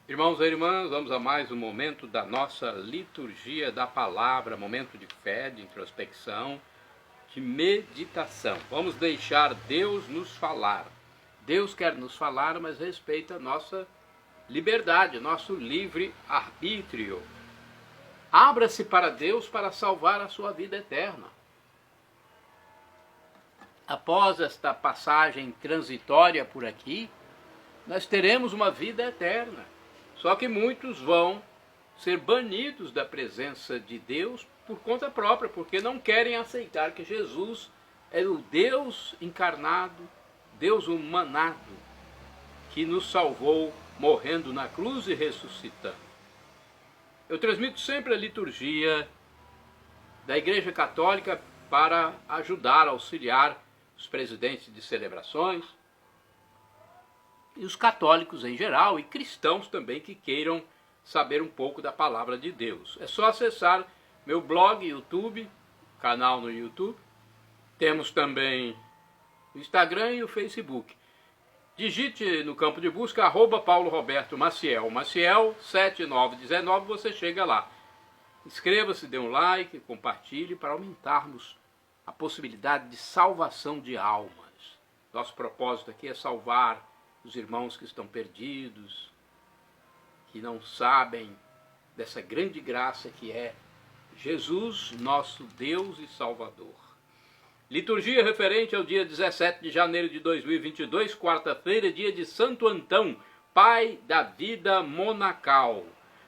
Irmãos e irmãs, vamos a mais um momento da nossa liturgia da palavra, momento de fé, de introspecção, de meditação. Vamos deixar Deus nos falar. Deus quer nos falar, mas respeita a nossa liberdade, nosso livre-arbítrio. Abra-se para Deus para salvar a sua vida eterna. Após esta passagem transitória por aqui, nós teremos uma vida eterna. Só que muitos vão ser banidos da presença de Deus por conta própria, porque não querem aceitar que Jesus é o Deus encarnado, Deus humanado, que nos salvou morrendo na cruz e ressuscitando. Eu transmito sempre a liturgia da Igreja Católica para ajudar, auxiliar os presidentes de celebrações, e os católicos em geral, e cristãos também que queiram saber um pouco da palavra de Deus. É só acessar meu blog, YouTube, canal no YouTube. Temos também o Instagram e o Facebook. Digite no campo de busca @Paulo Roberto Maciel, Maciel 7919, você chega lá. Inscreva-se, dê um like, compartilhe para aumentarmos a possibilidade de salvação de almas. Nosso propósito aqui é salvar os irmãos que estão perdidos, que não sabem dessa grande graça que é Jesus, nosso Deus e Salvador. Liturgia referente ao dia 17 de janeiro de 2022, quarta-feira, dia de Santo Antão, pai da vida monacal.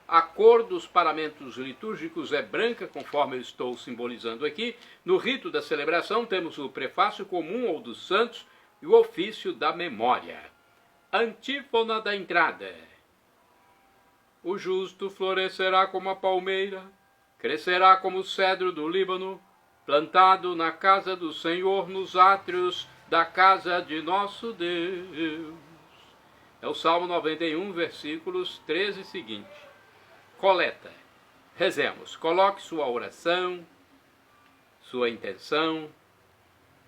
A cor dos paramentos litúrgicos é branca, conforme eu estou simbolizando aqui. No rito da celebração temos o prefácio comum ou dos santos e o ofício da memória. Antífona da entrada. O justo florescerá como a palmeira, crescerá como o cedro do Líbano, plantado na casa do Senhor, nos átrios da casa de nosso Deus. É o Salmo 91, versículos 13 e seguinte. Coleta. Rezemos. Coloque sua oração, sua intenção.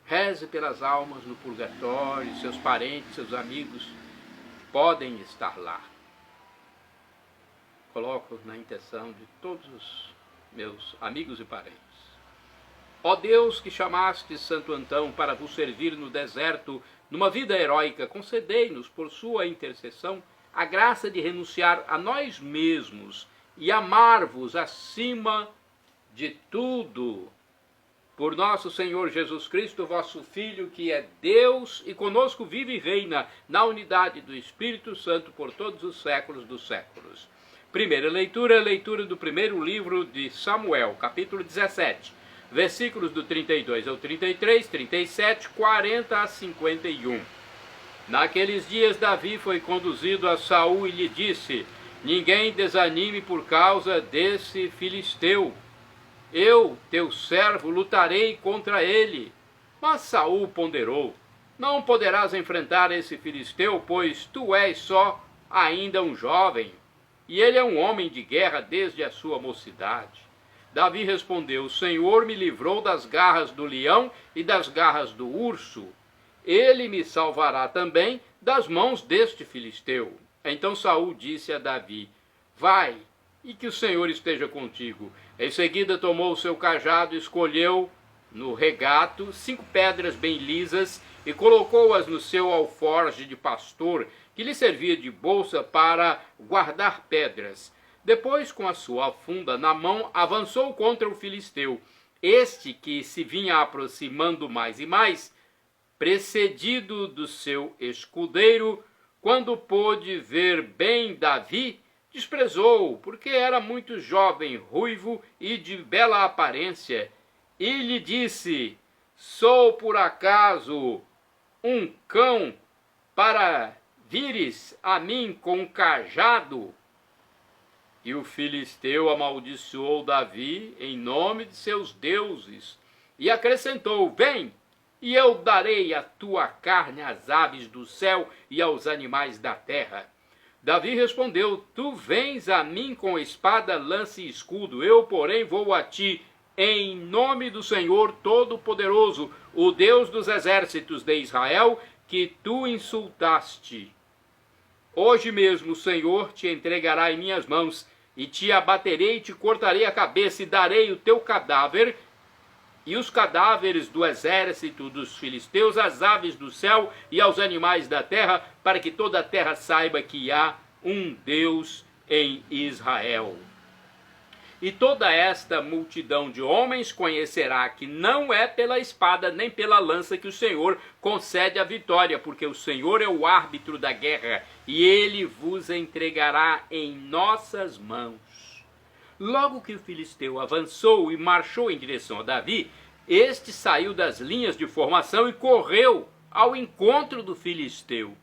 Reze pelas almas no purgatório, seus parentes, seus amigos podem estar lá. Coloco na intenção de todos os meus amigos e parentes. Ó Deus, que chamaste Santo Antão para vos servir no deserto, numa vida heróica, concedei-nos, por sua intercessão, a graça de renunciar a nós mesmos e amar-vos acima de tudo. Por nosso Senhor Jesus Cristo, vosso Filho, que é Deus e conosco vive e reina na unidade do Espírito Santo por todos os séculos dos séculos. Primeira leitura, leitura do primeiro livro de Samuel, capítulo 17, versículos do 32 ao 33, 37, 40 a 51. Naqueles dias Davi foi conduzido a Saul e lhe disse: ninguém desanime por causa desse filisteu. Eu, teu servo, lutarei contra ele. Mas Saul ponderou: não poderás enfrentar esse filisteu, pois tu és só ainda um jovem, e ele é um homem de guerra desde a sua mocidade. Davi respondeu: o Senhor me livrou das garras do leão e das garras do urso. Ele me salvará também das mãos deste filisteu. Então Saul disse a Davi: vai, e que o Senhor esteja contigo. Em seguida tomou o seu cajado, escolheu no regato 5 pedras bem lisas e colocou-as no seu alforje de pastor, que lhe servia de bolsa para guardar pedras. Depois, com a sua funda na mão, avançou contra o filisteu. Este, que se vinha aproximando mais e mais, precedido do seu escudeiro, quando pôde ver bem Davi, desprezou, porque era muito jovem, ruivo e de bela aparência, e lhe disse: sou por acaso um cão para vires a mim com um cajado? E o filisteu amaldiçoou Davi em nome de seus deuses, e acrescentou: vem, e eu darei a tua carne às aves do céu e aos animais da terra. Davi respondeu: tu vens a mim com espada, lança e escudo, eu, porém, vou a ti em nome do Senhor Todo-Poderoso, o Deus dos exércitos de Israel, que tu insultaste. Hoje mesmo o Senhor te entregará em minhas mãos, e te abaterei e te cortarei a cabeça, e darei o teu cadáver e os cadáveres do exército dos filisteus, às aves do céu e aos animais da terra, para que toda a terra saiba que há um Deus em Israel. E toda esta multidão de homens conhecerá que não é pela espada nem pela lança que o Senhor concede a vitória, porque o Senhor é o árbitro da guerra, e ele vos entregará em nossas mãos. Logo que o filisteu avançou e marchou em direção a Davi, este saiu das linhas de formação e correu ao encontro do filisteu.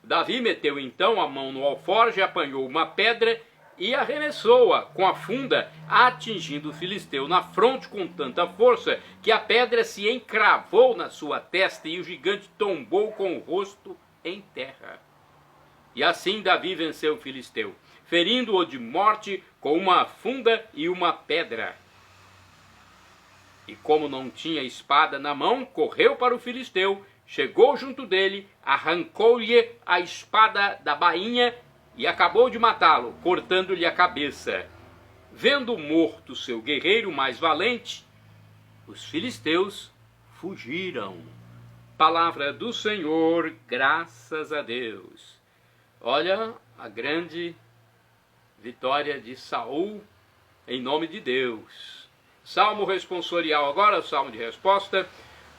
Davi meteu então a mão no alforje, apanhou uma pedra e arremessou-a com a funda, atingindo o filisteu na fronte com tanta força que a pedra se encravou na sua testa e o gigante tombou com o rosto em terra. E assim Davi venceu o filisteu, ferindo-o de morte com uma funda e uma pedra. E como não tinha espada na mão, correu para o filisteu, chegou junto dele, arrancou-lhe a espada da bainha e acabou de matá-lo, cortando-lhe a cabeça. Vendo morto seu guerreiro mais valente, os filisteus fugiram. Palavra do Senhor, graças a Deus. Olha a grande vitória de Saul em nome de Deus. Salmo responsorial agora, salmo de resposta,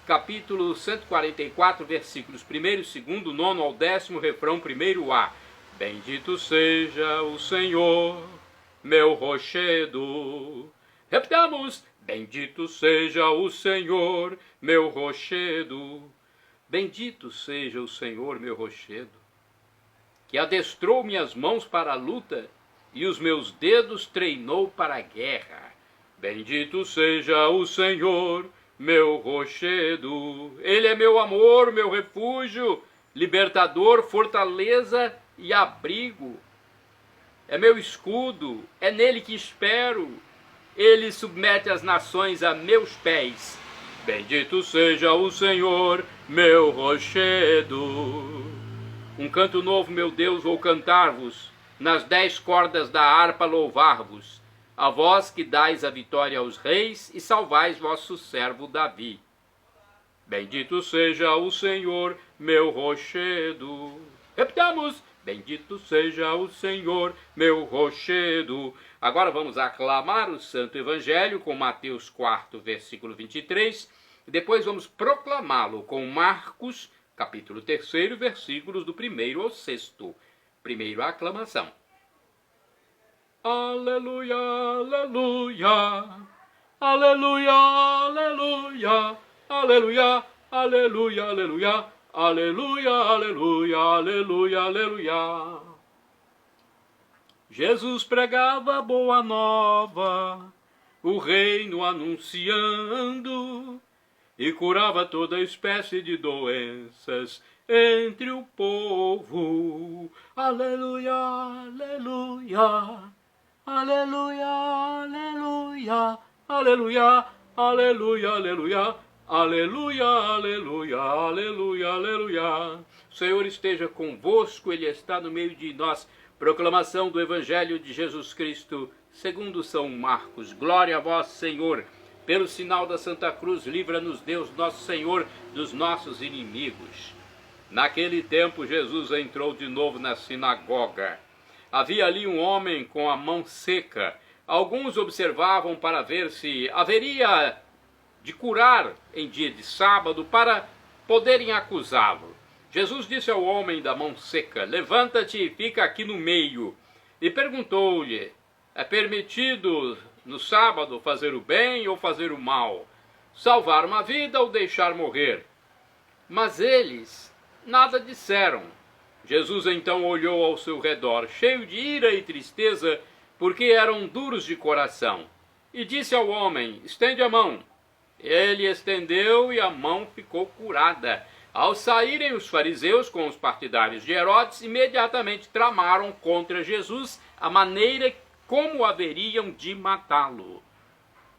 capítulo 144, versículos 1º, 2º, 9º ao 10º, refrão 1º-A. Bendito seja o Senhor, meu rochedo. Repitamos, bendito seja o Senhor, meu rochedo. Bendito seja o Senhor, meu rochedo, que adestrou minhas mãos para a luta e os meus dedos treinou para a guerra. Bendito seja o Senhor, meu rochedo. Ele é meu amor, meu refúgio, libertador, fortaleza e abrigo. É meu escudo, é nele que espero. Ele submete as nações a meus pés. Bendito seja o Senhor, meu rochedo. Um canto novo, meu Deus, vou cantar-vos, nas 10 cordas da harpa louvar-vos, a vós que dais a vitória aos reis e salvais vosso servo Davi. Bendito seja o Senhor, meu rochedo. Repitamos, bendito seja o Senhor, meu rochedo. Agora vamos aclamar o Santo Evangelho com Mateus 4, versículo 23, e depois vamos proclamá-lo com Marcos, capítulo 3, versículos do 1º ao 6º. Primeiro a aclamação. Aleluia, aleluia, aleluia, aleluia, aleluia, aleluia, aleluia, aleluia, aleluia, aleluia, aleluia. Jesus pregava boa nova, o reino anunciando, e curava toda espécie de doenças entre o povo. Aleluia, aleluia, aleluia, aleluia, aleluia, aleluia, aleluia, aleluia, aleluia, aleluia, aleluia. O Senhor esteja convosco, Ele está no meio de nós. Proclamação do Evangelho de Jesus Cristo, segundo São Marcos. Glória a vós, Senhor. Pelo sinal da Santa Cruz, livra-nos Deus, nosso Senhor, dos nossos inimigos. Naquele tempo, Jesus entrou de novo na sinagoga. Havia ali um homem com a mão seca. Alguns observavam para ver se haveria de curar em dia de sábado para poderem acusá-lo. Jesus disse ao homem da mão seca: levanta-te e fica aqui no meio. E perguntou-lhe: é permitido no sábado fazer o bem ou fazer o mal? Salvar uma vida ou deixar morrer? Mas eles nada disseram. Jesus então olhou ao seu redor, cheio de ira e tristeza, porque eram duros de coração, e disse ao homem: estende a mão. Ele estendeu e a mão ficou curada. Ao saírem os fariseus com os partidários de Herodes, imediatamente tramaram contra Jesus a maneira como haveriam de matá-lo.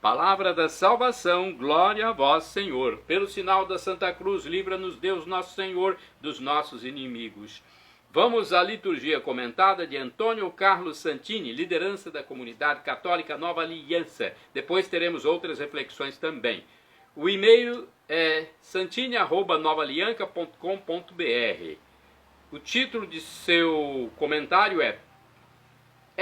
Palavra da salvação, glória a vós, Senhor. Pelo sinal da Santa Cruz, livra-nos Deus nosso Senhor dos nossos inimigos. Vamos à liturgia comentada de Antônio Carlos Santini, liderança da comunidade católica Nova Aliança. Depois teremos outras reflexões também. O e-mail é santini@novaalianca.com.br. O título de seu comentário é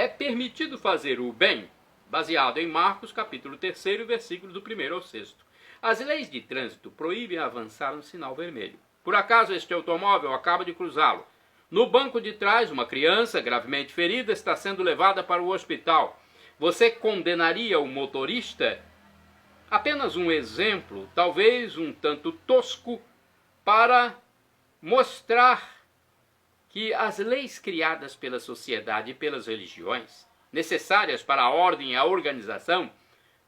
permitido fazer o bem? Baseado em Marcos, capítulo 3, versículos do 1º ao 6º. As leis de trânsito proíbem avançar no sinal vermelho. Por acaso este automóvel acaba de cruzá-lo. No banco de trás, uma criança gravemente ferida está sendo levada para o hospital. Você condenaria o motorista? Apenas um exemplo, talvez um tanto tosco, para mostrar que as leis criadas pela sociedade e pelas religiões, necessárias para a ordem e a organização,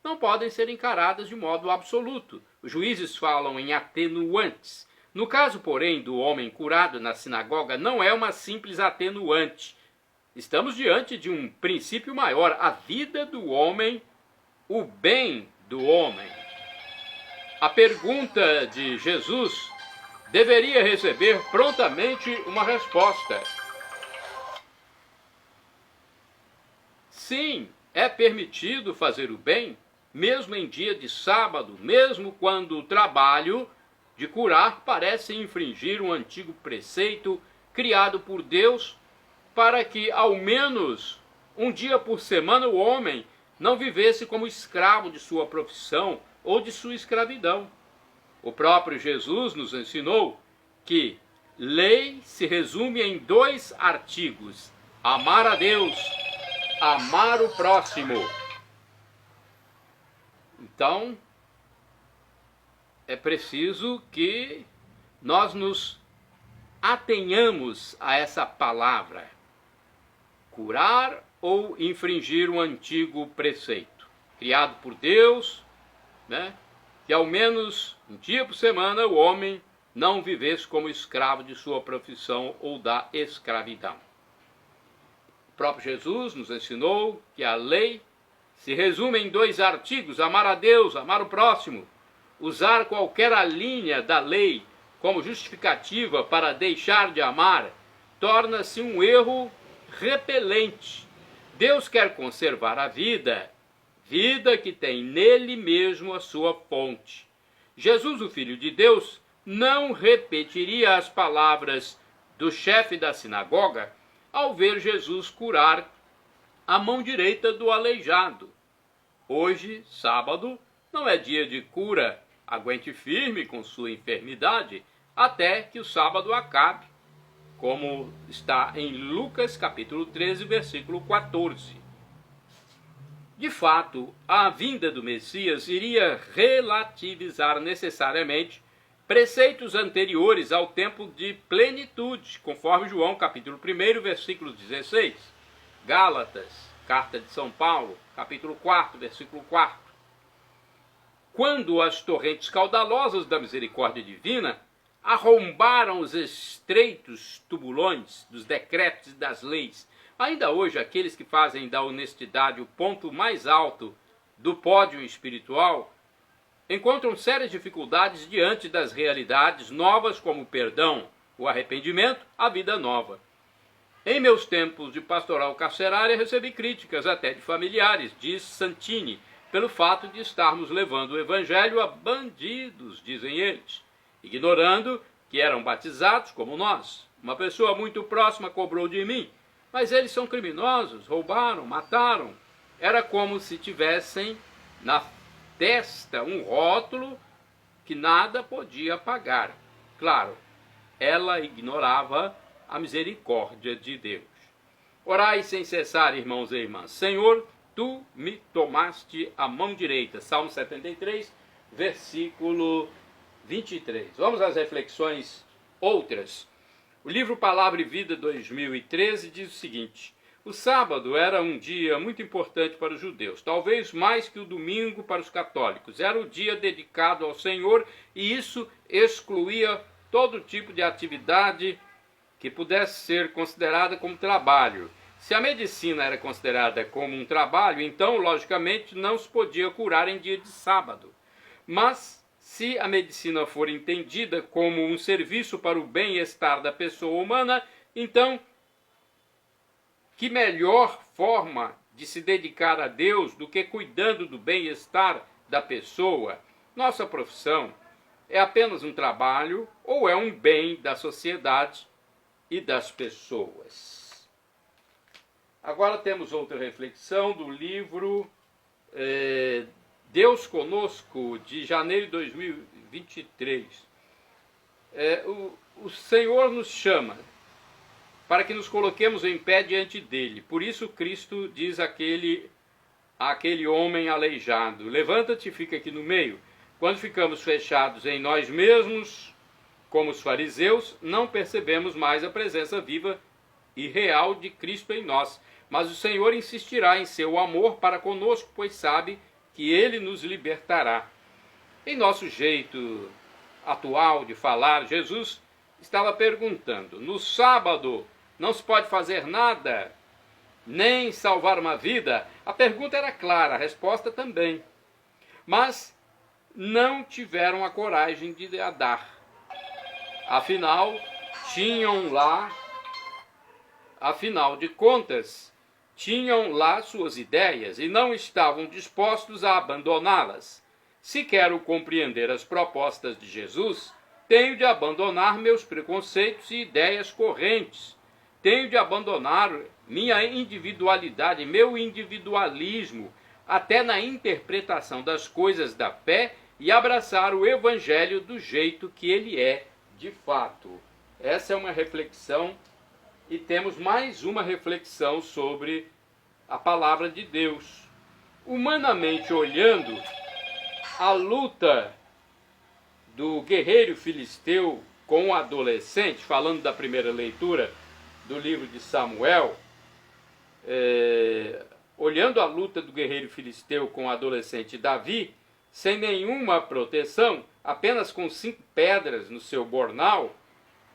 não podem ser encaradas de modo absoluto. Os juízes falam em atenuantes. No caso, porém, do homem curado na sinagoga, não é uma simples atenuante. Estamos diante de um princípio maior, a vida do homem, o bem do homem. A pergunta de Jesus deveria receber prontamente uma resposta. Sim, é permitido fazer o bem, mesmo em dia de sábado, mesmo quando o trabalho de curar parece infringir um antigo preceito criado por Deus para que, ao menos um dia por semana, o homem não vivesse como escravo de sua profissão ou de sua escravidão. O próprio Jesus nos ensinou que lei se resume em 2 artigos: amar a Deus, amar o próximo. Então, é preciso que nós nos atenhamos a essa palavra, curar ou infringir um antigo preceito, criado por Deus, que ao menos um dia por semana o homem não vivesse como escravo de sua profissão ou da escravidão. O próprio Jesus nos ensinou que a lei se resume em 2 artigos: amar a Deus, amar o próximo. Usar qualquer linha da lei como justificativa para deixar de amar torna-se um erro repelente. Deus quer conservar a vida, vida que tem nele mesmo a sua fonte. Jesus, o Filho de Deus, não repetiria as palavras do chefe da sinagoga ao ver Jesus curar a mão direita do aleijado. Hoje, sábado, não é dia de cura. Aguente firme com sua enfermidade até que o sábado acabe, como está em Lucas capítulo 13, versículo 14. De fato, a vinda do Messias iria relativizar necessariamente preceitos anteriores ao tempo de plenitude, conforme João capítulo 1, versículo 16, Gálatas, carta de São Paulo, capítulo 4, versículo 4. Quando as torrentes caudalosas da misericórdia divina arrombaram os estreitos tubulões dos decretos e das leis, ainda hoje aqueles que fazem da honestidade o ponto mais alto do pódio espiritual encontram sérias dificuldades diante das realidades novas como o perdão, o arrependimento, a vida nova. Em meus tempos de pastoral carcerária recebi críticas até de familiares, diz Santini, pelo fato de estarmos levando o evangelho a bandidos, dizem eles, ignorando que eram batizados como nós. Uma pessoa muito próxima cobrou de mim: mas eles são criminosos, roubaram, mataram. Era como se tivessem na testa um rótulo que nada podia pagar. Claro, ela ignorava a misericórdia de Deus. Orai sem cessar, irmãos e irmãs. Senhor, tu me tomaste a mão direita. Salmo 73, versículo 23. Vamos às reflexões outras. O livro Palavra e Vida 2013 diz o seguinte: o sábado era um dia muito importante para os judeus, talvez mais que o domingo para os católicos. Era o dia dedicado ao Senhor e isso excluía todo tipo de atividade que pudesse ser considerada como trabalho. Se a medicina era considerada como um trabalho, então, logicamente, não se podia curar em dia de sábado. Mas, se a medicina for entendida como um serviço para o bem-estar da pessoa humana, Então, que melhor forma de se dedicar a Deus do que cuidando do bem-estar da pessoa? Nossa profissão é apenas um trabalho ou é um bem da sociedade e das pessoas? Agora temos outra reflexão do livro Deus Conosco, de janeiro de 2023. O Senhor nos chama para que nos coloquemos em pé diante dele. Por isso Cristo diz àquele homem aleijado: levanta-te e fica aqui no meio. Quando ficamos fechados em nós mesmos, como os fariseus, não percebemos mais a presença viva e real de Cristo em nós. Mas o Senhor insistirá em seu amor para conosco, pois sabe que ele nos libertará. Em nosso jeito atual de falar, Jesus estava perguntando: no sábado não se pode fazer nada, nem salvar uma vida? A pergunta era clara, a resposta também. Mas não tiveram a coragem de a dar. Afinal de contas, tinham lá suas ideias e não estavam dispostos a abandoná-las. Se quero compreender as propostas de Jesus, tenho de abandonar meus preconceitos e ideias correntes. Tenho de abandonar minha individualidade, meu individualismo, até na interpretação das coisas da fé, e abraçar o Evangelho do jeito que ele é de fato. Essa é uma reflexão, e temos mais uma reflexão sobre a palavra de Deus. Humanamente olhando, a luta do guerreiro filisteu com o adolescente, falando da primeira leitura do livro de Samuel, olhando a luta do guerreiro filisteu com o adolescente Davi, sem nenhuma proteção, apenas com 5 pedras no seu bornal,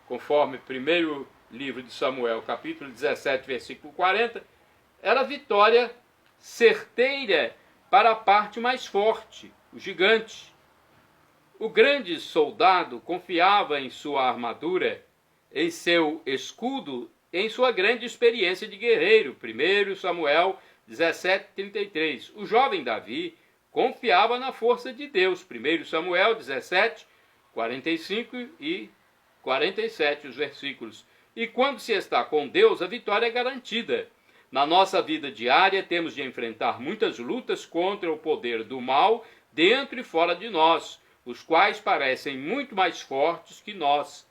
conforme primeiro livro de Samuel, capítulo 17, versículo 40, era vitória certeira para a parte mais forte, o gigante. O grande soldado confiava em sua armadura, em seu escudo, em sua grande experiência de guerreiro, 1 Samuel 17, 33. O jovem Davi confiava na força de Deus, 1 Samuel 17, 45 e 47, os versículos. E quando se está com Deus, a vitória é garantida. Na nossa vida diária, temos de enfrentar muitas lutas contra o poder do mal, dentro e fora de nós, os quais parecem muito mais fortes que nós.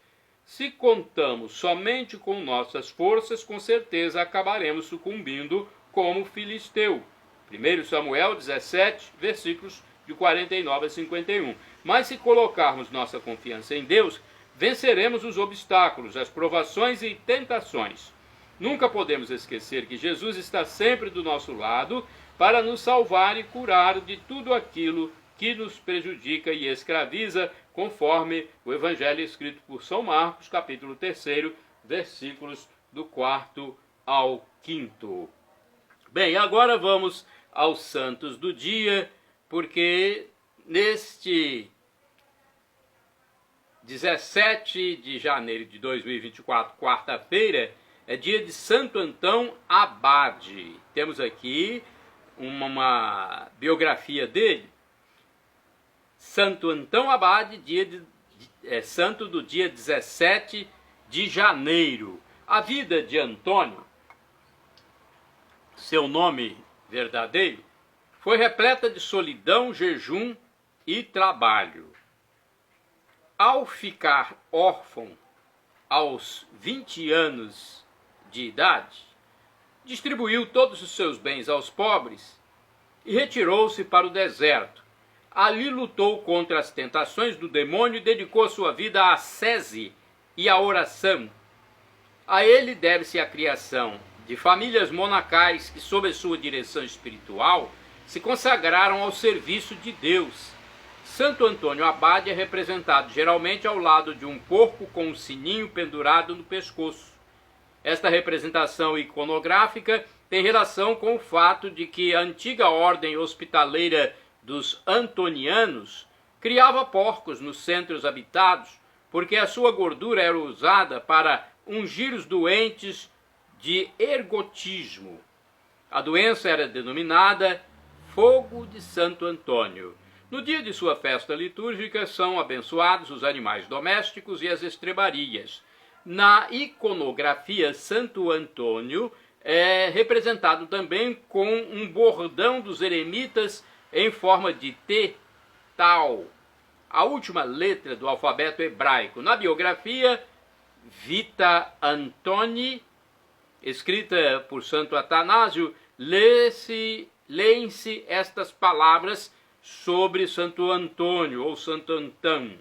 Se contamos somente com nossas forças, com certeza acabaremos sucumbindo como filisteu. 1 Samuel 17, versículos de 49 a 51. Mas se colocarmos nossa confiança em Deus, venceremos os obstáculos, as provações e tentações. Nunca podemos esquecer que Jesus está sempre do nosso lado para nos salvar e curar de tudo aquilo que nos prejudica e escraviza, conforme o Evangelho escrito por São Marcos, capítulo 3, versículos do 4 ao 5. Bem, agora vamos aos santos do dia, porque neste 17 de janeiro de 2024, quarta-feira, é dia de Santo Antão Abade. Temos aqui uma biografia dele. Santo Antão Abade, santo do dia 17 de janeiro. A vida de Antônio, seu nome verdadeiro, foi repleta de solidão, jejum e trabalho. Ao ficar órfão aos 20 anos de idade, distribuiu todos os seus bens aos pobres e retirou-se para o deserto. Ali lutou contra as tentações do demônio e dedicou sua vida à ascese e à oração. A ele deve-se a criação de famílias monacais que, sob a sua direção espiritual, se consagraram ao serviço de Deus. Santo Antônio Abade é representado geralmente ao lado de um porco com um sininho pendurado no pescoço. Esta representação iconográfica tem relação com o fato de que a antiga ordem hospitaleira dos antonianos criava porcos nos centros habitados, porque a sua gordura era usada para ungir os doentes de ergotismo. A doença era denominada fogo de Santo Antônio. No dia de sua festa litúrgica são abençoados os animais domésticos e as estrebarias. Na iconografia, Santo Antônio é representado também com um bordão dos eremitas em forma de T, tal, a última letra do alfabeto hebraico. Na biografia, Vita Antoni, escrita por Santo Atanásio, leem-se estas palavras sobre Santo Antônio ou Santo Antão.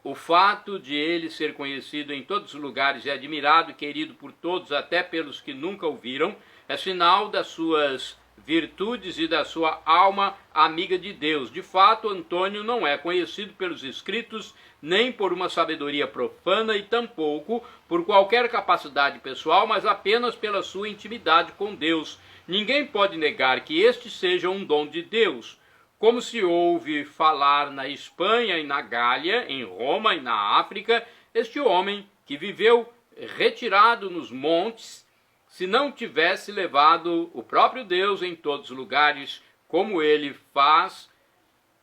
O fato de ele ser conhecido em todos os lugares e admirado e querido por todos, até pelos que nunca o viram, é sinal das suas virtudes e da sua alma amiga de Deus. De fato, Antônio não é conhecido pelos escritos, nem por uma sabedoria profana e tampouco por qualquer capacidade pessoal, mas apenas pela sua intimidade com Deus. Ninguém pode negar que este seja um dom de Deus. Como se ouve falar na Espanha e na Gália, em Roma e na África, este homem que viveu retirado nos montes, se não tivesse levado o próprio Deus em todos os lugares, como ele faz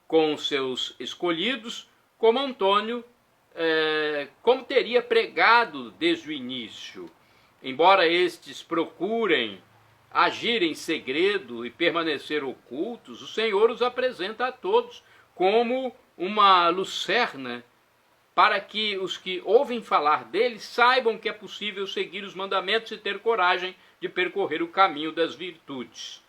com seus escolhidos, como Antônio, como teria pregado desde o início. Embora estes procurem agir em segredo e permanecer ocultos, o Senhor os apresenta a todos como uma lucerna, para que os que ouvem falar dele saibam que é possível seguir os mandamentos e ter coragem de percorrer o caminho das virtudes.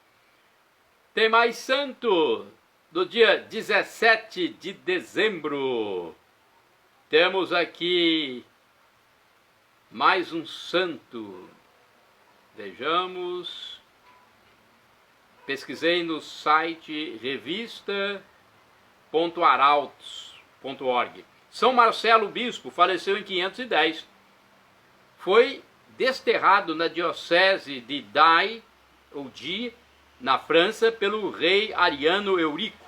Tem mais santo do dia 17 de dezembro. Temos aqui mais um santo. Vejamos. Pesquisei no site revista.arautos.org. São Marcelo Bispo faleceu em 510. Foi desterrado na diocese de Die, na França, pelo rei Ariano Eurico.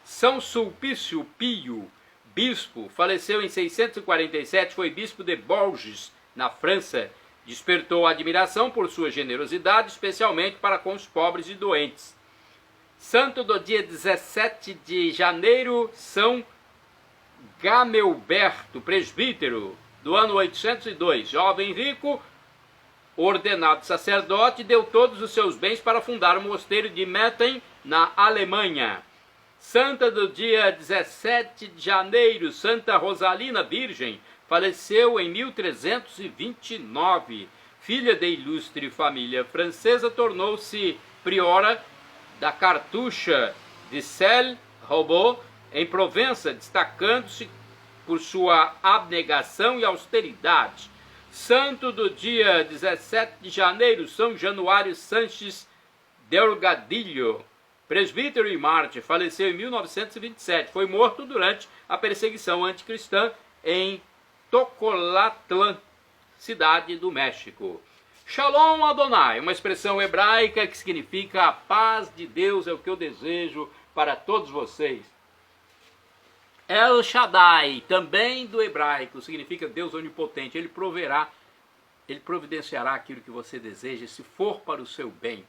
São Sulpício Pio, bispo, faleceu em 647, foi bispo de Bourges, na França. Despertou admiração por sua generosidade, especialmente para com os pobres e doentes. Santo do dia 17 de janeiro, São Gamelberto, presbítero, do ano 802, jovem rico, ordenado sacerdote, deu todos os seus bens para fundar o mosteiro de Metten, na Alemanha. Santa do dia 17 de janeiro, Santa Rosalina Virgem, faleceu em 1329. Filha de ilustre família francesa, tornou-se priora da Cartucha de Celles-Robot, em Provença, destacando-se por sua abnegação e austeridade. Santo do dia 17 de janeiro, São Januário Sanches Delgadillo, presbítero e mártir, faleceu em 1927. Foi morto durante a perseguição anticristã em Tocolatlán, cidade do México. Shalom Adonai, uma expressão hebraica que significa a paz de Deus, é o que eu desejo para todos vocês. El Shaddai, também do hebraico, significa Deus onipotente. Ele proverá, ele providenciará aquilo que você deseja, se for para o seu bem.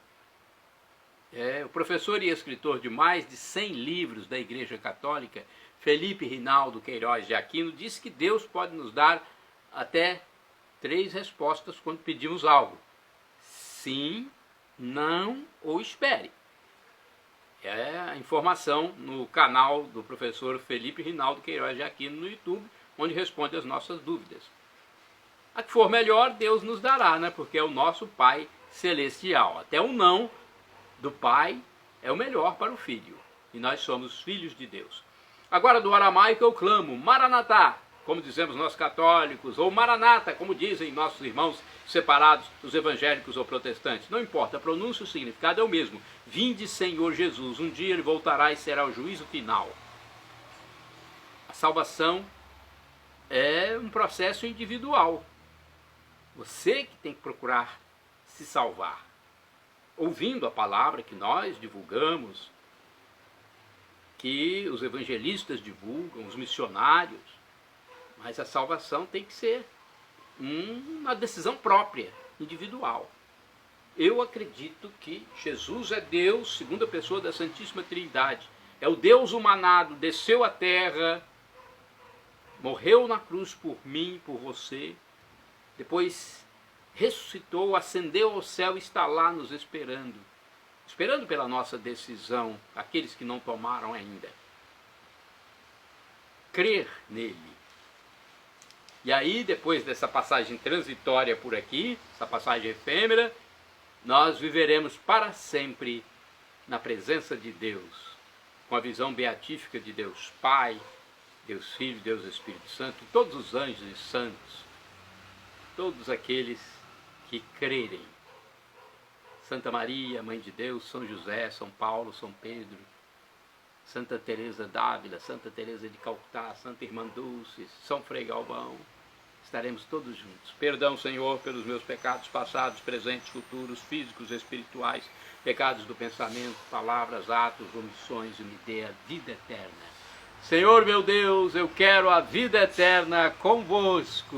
O professor e escritor de mais de 100 livros da Igreja Católica, Felipe Rinaldo Queiroz de Aquino, disse que Deus pode nos dar até 3 respostas quando pedimos algo: sim, não ou espere. É a informação no canal do professor Felipe Rinaldo Queiroz de Aquino no YouTube, onde responde as nossas dúvidas. A que for melhor, Deus nos dará, né? Porque é o nosso Pai Celestial. Até o não do Pai é o melhor para o Filho. E nós somos filhos de Deus. Agora, do aramaico eu clamo, Maranatá, como dizemos nós católicos, ou Maranata, como dizem nossos irmãos separados, os evangélicos ou protestantes. Não importa, a pronúncia e o significado é o mesmo. Vinde, Senhor Jesus, um dia ele voltará e será o juízo final. A salvação é um processo individual. Você que tem que procurar se salvar. Ouvindo a palavra que nós divulgamos, que os evangelistas divulgam, os missionários, mas a salvação tem que ser uma decisão própria, individual. Eu acredito que Jesus é Deus, segunda pessoa da Santíssima Trindade. É o Deus humanado, desceu à terra, morreu na cruz por mim, por você, depois ressuscitou, ascendeu ao céu e está lá nos esperando pela nossa decisão, aqueles que não tomaram ainda. Crer nele. E aí, depois dessa passagem transitória por aqui, essa passagem efêmera, nós viveremos para sempre na presença de Deus, com a visão beatífica de Deus Pai, Deus Filho, Deus Espírito Santo, todos os anjos e santos, todos aqueles que crerem. Santa Maria, Mãe de Deus, São José, São Paulo, São Pedro, Santa Teresa d'Ávila, Santa Teresa de Calcutá, Santa Irmã Dulce, São Frei Galvão, estaremos todos juntos. Perdão, Senhor, pelos meus pecados passados, presentes, futuros, físicos, espirituais, pecados do pensamento, palavras, atos, omissões, e me dê a vida eterna. Senhor meu Deus, eu quero a vida eterna convosco.